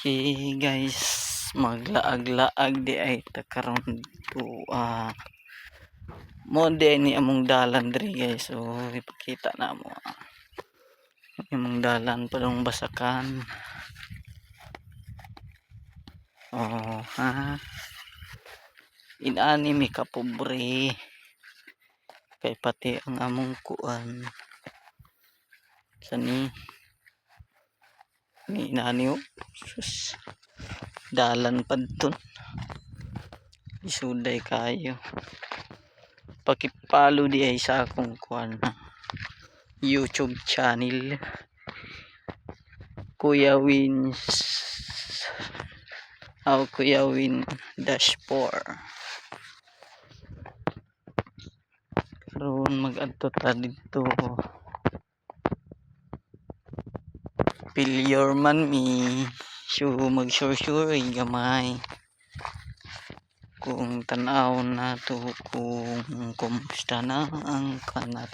Okay guys, maglaag-laag di ay takaron to mo di ni among dalan diri guys. So ipakita na mo among dalan padung basakan. Oh ha, inani mi kapobre kay pati ang among kuan sani ni inani sus dalan padton isuday kayo. Pakipalo di ay sa akong kuan YouTube channel, Kuya Wins Kuya Win -4. Karon mag-adto ta dito. Failure man mi, so mag-sure gamay kung tanaw na to kung kumusta na ang kanat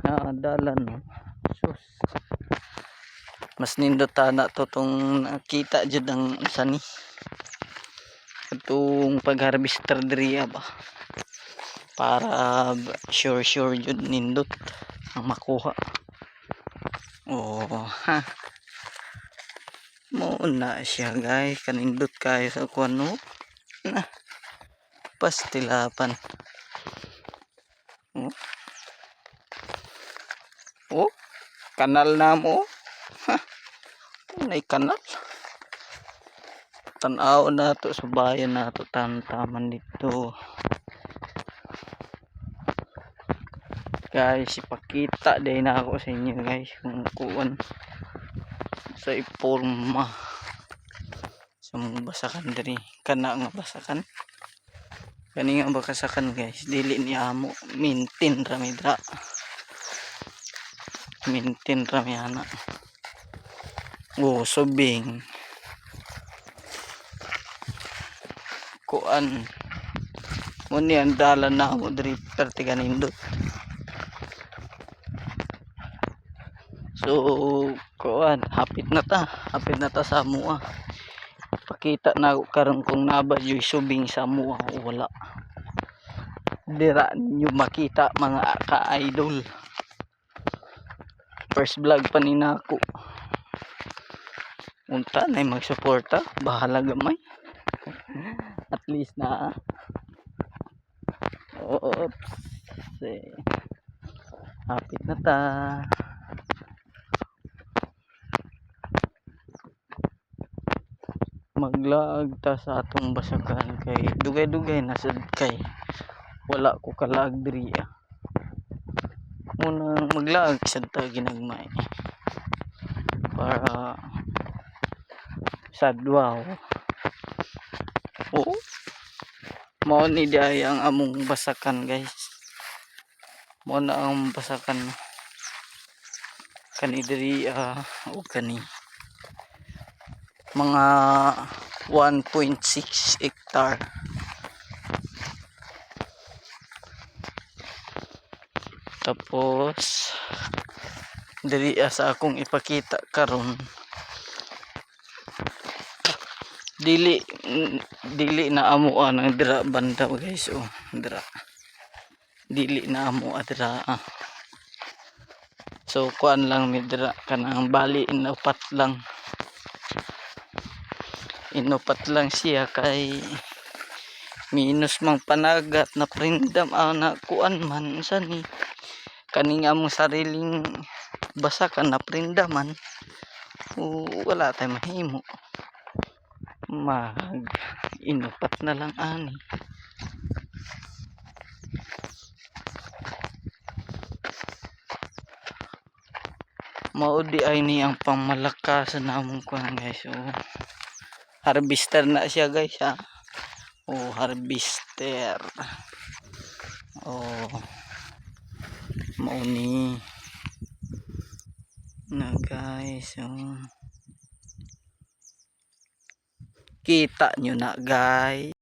na dalan no. Sus, mas nindot na to tong nakita jud ang sani itong pag-harvester diri ba, para sure jud nindot ang makuha. Oh ha, mo na siya guys, kanindot kayo sa kuan no na pastilapan. Oh, kanal na mo ha, nay kanal tanaw na to sa bayan na to taman dito guys. Ipakita din na ako sa inyo guys kung kuan sa iporma sa mga basakan diri. Kana nga basakan, kani nga bakasakan guys, dili ni amo maintain rami dra, maintain rami ana. Oh subing kuan mo ni ang dalan na mo diri perti kanindot. So kuan hapit na ta sa mua. Pakita na karon kung naba joy subing sa mua o wala. Dira nyo makita mga ka-idol. First vlog pa ni nako. Unta na magsuporta, bahala gamay. At least na oops, hapit na ta. Maglaag ta sa atong basakan kay dugay-dugay na sad kay wala ko kalaag diri muna maglaag sad ta ginagmay para sadwaw. Oh, mao ni diay ang among basakan guys, mao na ang basakan kani diri o kani mga 1.6 hectare. Tapos diri sa akong ipakita karon dili na amo ang dira banda guys. Oh dira dili na amo dira so kuan lang mi dira kanang bali inupat lang siya kay minus mang panagat na prindam na kuan man sani kaning among sariling basakan na prindaman. Wala tay mahimo, mag inupat na lang ani. Maudi ay ni ang pangmalakasan namong kuan guys. Harvester na siya guys ha. Harvester. Mauni na guys. Kita nyo na guys.